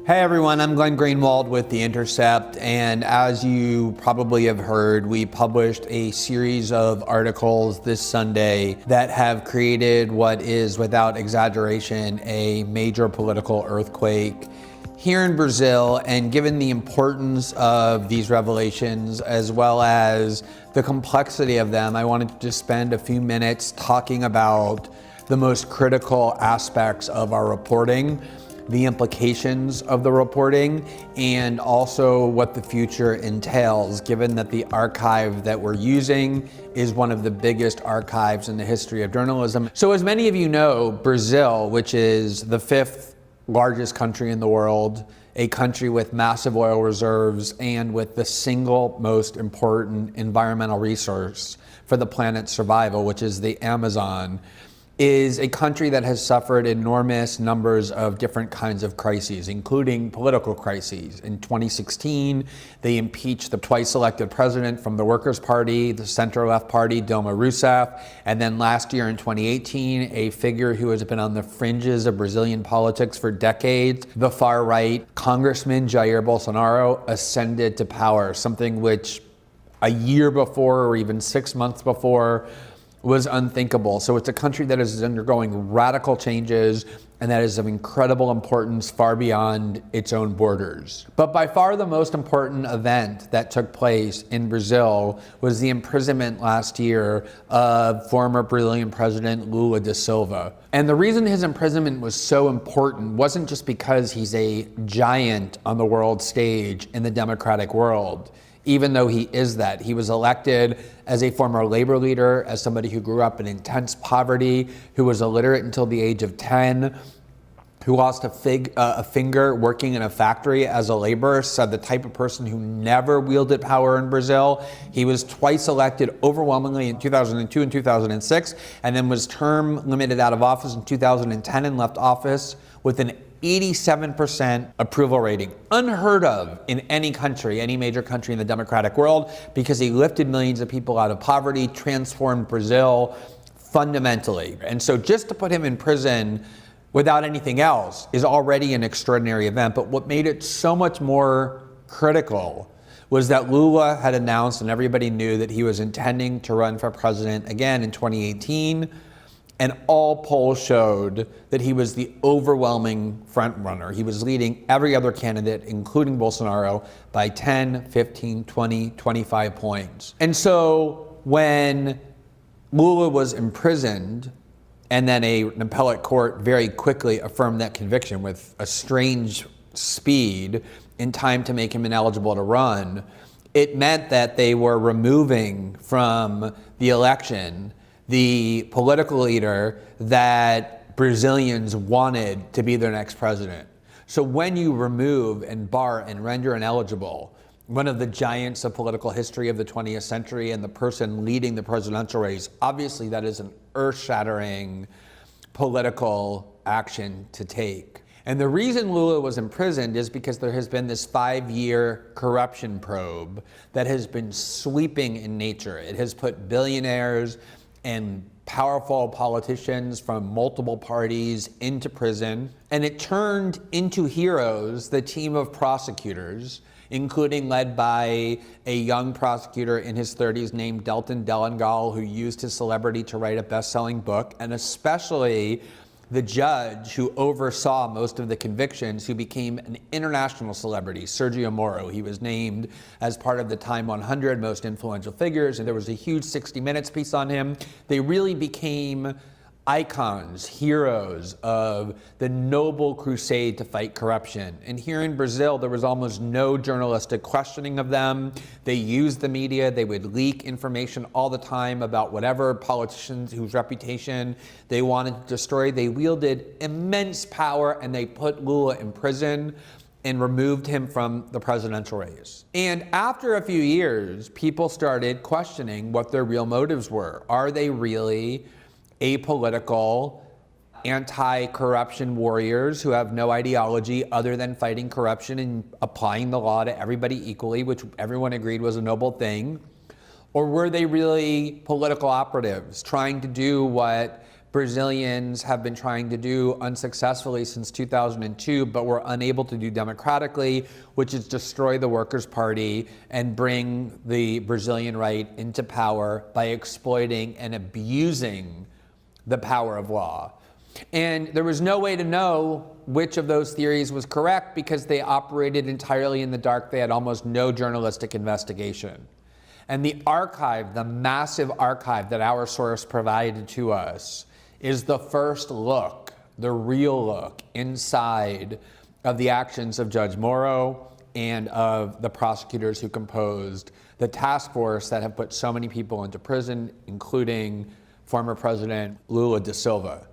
Hey everyone, I'm Greenwald with the Intercept, and as you probably have heard, we published a series of articles this Sunday that have created what is, without exaggeration, a major political earthquake here in Brazil. And given the importance of these revelations as well as the complexity of them, I wanted to spend a few minutes talking about the most critical aspects of our reporting, the implications of the reporting, and also what the future entails, given that the archive that we're using is one of the biggest archives in the history of journalism. So as many of you know, Brazil, which is the fifth largest country in the world, a country with massive oil reserves and with the single most important environmental resource for the planet's survival, which is the Amazon, is a country that has suffered enormous numbers of different kinds of crises, including political crises. In 2016, they impeached the twice elected president from the Workers' Party, the center-left party, Dilma Rousseff, and then last year in 2018, a figure who has been on the fringes of Brazilian politics for decades, the far-right Congressman Jair Bolsonaro, ascended to power, something which a year before or even 6 months before was unthinkable. So it's a country that is undergoing radical changes and that is of incredible importance far beyond its own borders. But by far the most important event that took place in Brazil was the imprisonment last year of former Brazilian President Lula da Silva. And the reason his imprisonment was so important wasn't just because he's a giant on the world stage in the democratic world. Even though he is that. He was elected as a former labor leader, as somebody who grew up in intense poverty, who was illiterate until the age of 10, who lost a finger working in a factory as a laborer, so the type of person who never wielded power in Brazil. He was twice elected overwhelmingly in 2002 and 2006, and then was term limited out of office in 2010 and left office with an 87% approval rating, unheard of in any country, any major country in the democratic world, because he lifted millions of people out of poverty, transformed Brazil fundamentally. And so just to put him in prison without anything else is already an extraordinary event. But what made it so much more critical was that Lula had announced, and everybody knew, that he was intending to run for president again in 2018. And all polls showed that he was the overwhelming front runner. He was leading every other candidate, including Bolsonaro, by 10, 15, 20, 25 points. And so when Lula was imprisoned, and then an appellate court very quickly affirmed that conviction with a strange speed in time to make him ineligible to run, it meant that they were removing from the election the political leader that Brazilians wanted to be their next president. So when you remove and bar and render ineligible one of the giants of political history of the 20th century and the person leading the presidential race, obviously that is an earth-shattering political action to take. And the reason Lula was imprisoned is because there has been this 5-year corruption probe that has been sweeping in nature. It has put billionaires and powerful politicians from multiple parties into prison, and it turned into heroes the team of prosecutors, including led by a young prosecutor in his 30s named Delton Delangal, who used his celebrity to write a best-selling book, and especially the judge who oversaw most of the convictions, who became an international celebrity, Sergio Moro. He was named as part of the Time 100 most influential figures, and there was a huge 60 Minutes piece on him. They really became icons, heroes of the noble crusade to fight corruption. And here in Brazil, there was almost no journalistic questioning of them. They used the media. They would leak information all the time about whatever politicians whose reputation they wanted to destroy. They wielded immense power, and they put Lula in prison and removed him from the presidential race. And after a few years, people started questioning what their real motives were. Are they really apolitical, anti-corruption warriors who have no ideology other than fighting corruption and applying the law to everybody equally, which everyone agreed was a noble thing? Or were they really political operatives trying to do what Brazilians have been trying to do unsuccessfully since 2002, but were unable to do democratically, which is destroy the Workers' Party and bring the Brazilian right into power by exploiting and abusing the power of law. And there was no way to know which of those theories was correct because they operated entirely in the dark. They had almost no journalistic investigation. And the archive, the massive archive that our source provided to us, is the first look, the real look inside of the actions of Judge Moro and of the prosecutors who composed the task force that have put so many people into prison, including former President Lula da Silva.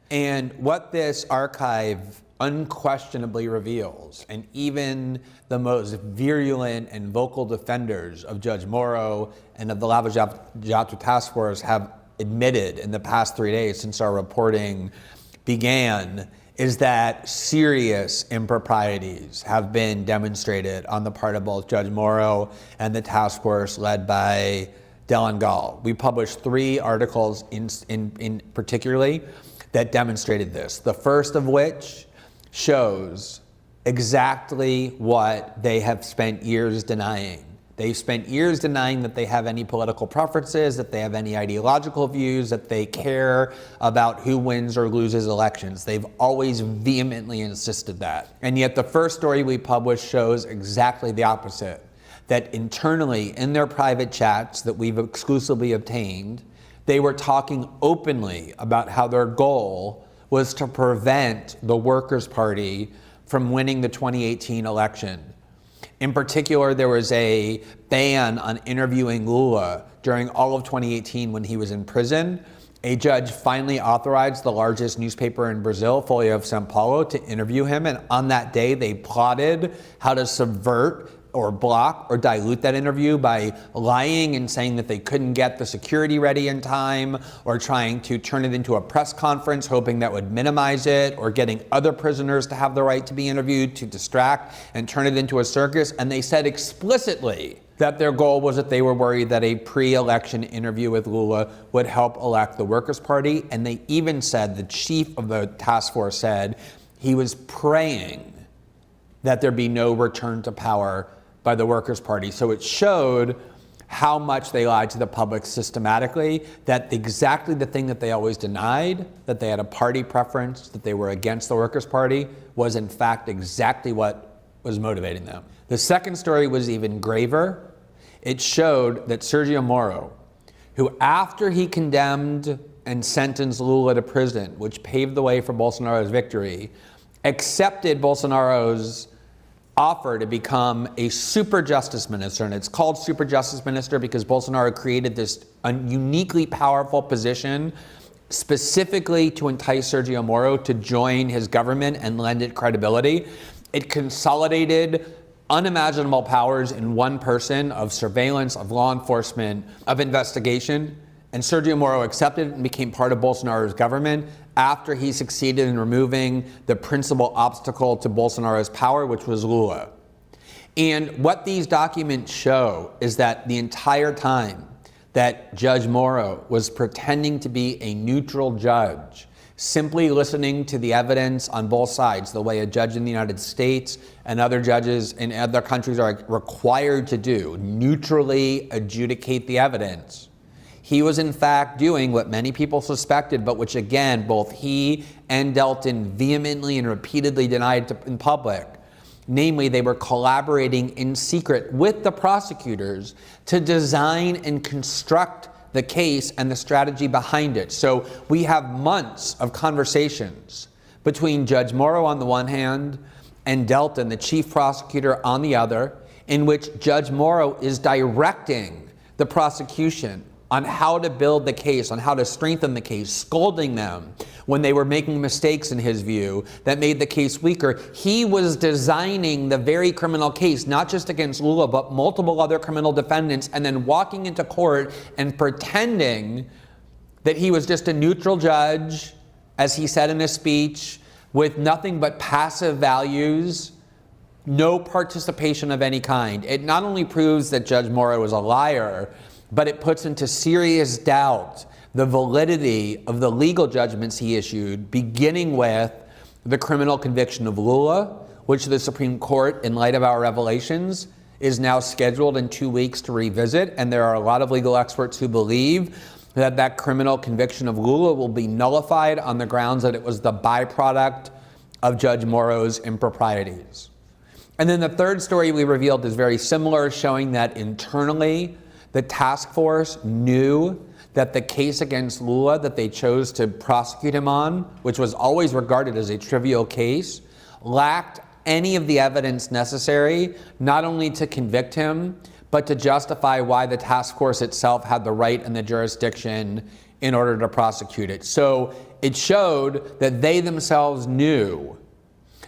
And what this archive unquestionably reveals, and even the most virulent and vocal defenders of Judge Moro and of the Lava Jato task force have admitted in the past 3 days since our reporting began, is that serious improprieties have been demonstrated on the part of both Judge Moro and the task force led by Dylan Gall. We published 3 articles in particularly that demonstrated this. The first of which shows exactly what they have spent years denying. They've spent years denying that they have any political preferences, that they have any ideological views, that they care about who wins or loses elections. They've always vehemently insisted that. And yet the first story we published shows exactly the opposite, that internally in their private chats that we've exclusively obtained, they were talking openly about how their goal was to prevent the Workers' Party from winning the 2018 election. In particular, there was a ban on interviewing Lula during all of 2018 when he was in prison. A judge finally authorized the largest newspaper in Brazil, Folha of São Paulo, to interview him. And on that day, they plotted how to subvert or block or dilute that interview by lying and saying that they couldn't get the security ready in time, or trying to turn it into a press conference, hoping that would minimize it, or getting other prisoners to have the right to be interviewed to distract and turn it into a circus. And they said explicitly that their goal was that they were worried that a pre-election interview with Lula would help elect the Workers' Party. And they even said, the chief of the task force said, he was praying that there be no return to power by the Workers' Party. So it showed how much they lied to the public systematically, that exactly the thing that they always denied, that they had a party preference, that they were against the Workers' Party, was in fact exactly what was motivating them. The second story was even graver. It showed that Sergio Moro, who after he condemned and sentenced Lula to prison, which paved the way for Bolsonaro's victory, accepted Bolsonaro's offer to become a super justice minister. And it's called super justice minister because Bolsonaro created this uniquely powerful position specifically to entice Sergio Moro to join his government and lend it credibility. It consolidated unimaginable powers in one person of surveillance, of law enforcement, of investigation. And Sergio Moro accepted and became part of Bolsonaro's government after he succeeded in removing the principal obstacle to Bolsonaro's power, which was Lula. And what these documents show is that the entire time that Judge Moro was pretending to be a neutral judge, simply listening to the evidence on both sides, the way a judge in the United States and other judges in other countries are required to do, neutrally adjudicate the evidence, he was in fact doing what many people suspected, but which again, both he and Delton vehemently and repeatedly denied in public. Namely, they were collaborating in secret with the prosecutors to design and construct the case and the strategy behind it. So we have months of conversations between Judge Moro on the one hand and Delton, the chief prosecutor, on the other, in which Judge Moro is directing the prosecution on how to build the case, on how to strengthen the case, scolding them when they were making mistakes, in his view, that made the case weaker. He was designing the very criminal case, not just against Lula, but multiple other criminal defendants, and then walking into court and pretending that he was just a neutral judge, as he said in his speech, with nothing but passive values, no participation of any kind. It not only proves that Judge Moro is a liar, but it puts into serious doubt the validity of the legal judgments he issued, beginning with the criminal conviction of Lula, which the Supreme Court, in light of our revelations, is now scheduled in 2 weeks to revisit. And there are a lot of legal experts who believe that that criminal conviction of Lula will be nullified on the grounds that it was the byproduct of Judge Moro's improprieties. And then the third story we revealed is very similar, showing that internally, the task force knew that the case against Lula that they chose to prosecute him on, which was always regarded as a trivial case, lacked any of the evidence necessary, not only to convict him, but to justify why the task force itself had the right and the jurisdiction in order to prosecute it. So it showed that they themselves knew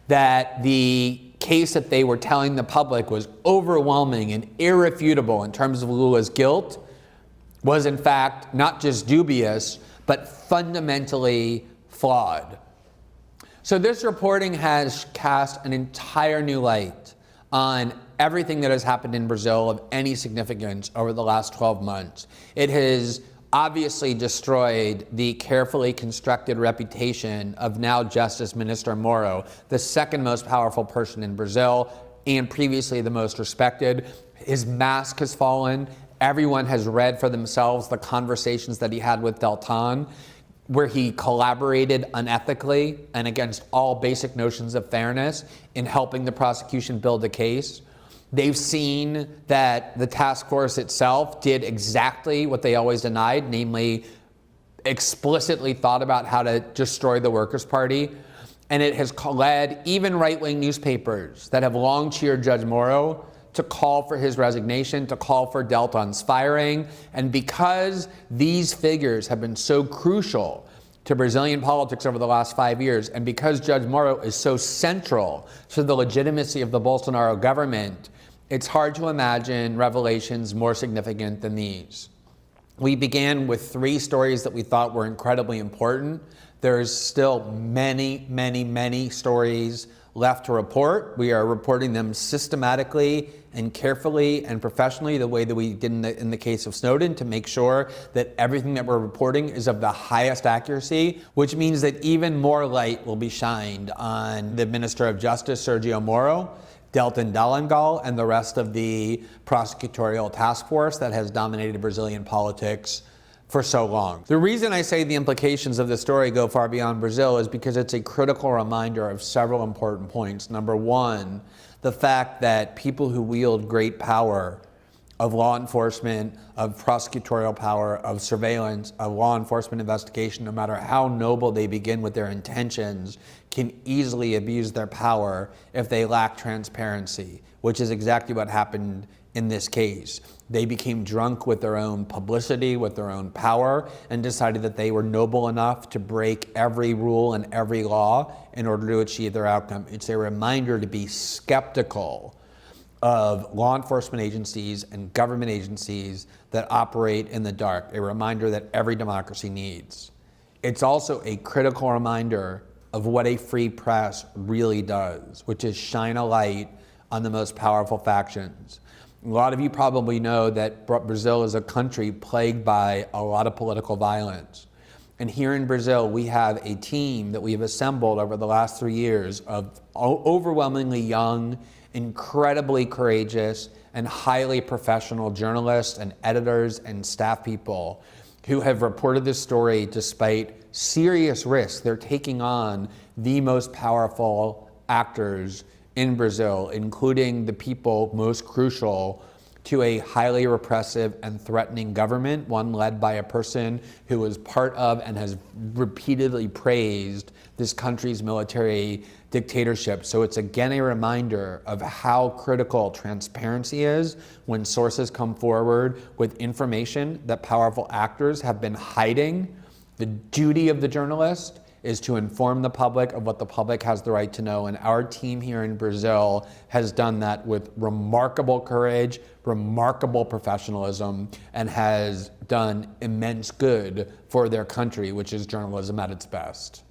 that the case that they were telling the public was overwhelming and irrefutable in terms of Lula's guilt was in fact not just dubious, but fundamentally flawed. So this reporting has cast an entire new light on everything that has happened in Brazil of any significance over the last 12 months. It has obviously destroyed the carefully constructed reputation of now Justice Minister Moro, the second most powerful person in Brazil and previously the most respected. His mask has fallen. Everyone has read for themselves the conversations that he had with Deltan, where he collaborated unethically and against all basic notions of fairness in helping the prosecution build a case. They've seen that the task force itself did exactly what they always denied, namely explicitly thought about how to destroy the Workers' Party. And it has led even right-wing newspapers that have long cheered Judge Moro to call for his resignation, to call for Deltan's firing. And because these figures have been so crucial to Brazilian politics over the last 5 years, and because Judge Moro is so central to the legitimacy of the Bolsonaro government, it's hard to imagine revelations more significant than these. We began with 3 stories that we thought were incredibly important. There's still many, many, many stories left to report. We are reporting them systematically and carefully and professionally, the way that we did in the case of Snowden, to make sure that everything that we're reporting is of the highest accuracy, which means that even more light will be shined on the Minister of Justice, Sergio Moro, Deltan Dallagnol, and the rest of the prosecutorial task force that has dominated Brazilian politics for so long. The reason I say the implications of the story go far beyond Brazil is because it's a critical reminder of several important points. Number one, the fact that people who wield great power of law enforcement, of prosecutorial power, of surveillance, of law enforcement investigation, no matter how noble they begin with their intentions, can easily abuse their power if they lack transparency, which is exactly what happened in this case. They became drunk with their own publicity, with their own power, and decided that they were noble enough to break every rule and every law in order to achieve their outcome. It's a reminder to be skeptical of law enforcement agencies and government agencies that operate in the dark, a reminder that every democracy needs. It's also a critical reminder of what a free press really does, which is shine a light on the most powerful factions. A lot of you probably know that Brazil is a country plagued by a lot of political violence. And here in Brazil, we have a team that we've assembled over the last 3 years of overwhelmingly young, incredibly courageous, and highly professional journalists and editors and staff people who have reported this story despite serious risks. They're taking on the most powerful actors in Brazil, including the people most crucial to a highly repressive and threatening government, one led by a person who was part of and has repeatedly praised this country's military dictatorship. So it's again a reminder of how critical transparency is when sources come forward with information that powerful actors have been hiding. The duty of the journalist is to inform the public of what the public has the right to know. And our team here in Brazil has done that with remarkable courage, remarkable professionalism, and has done immense good for their country, which is journalism at its best.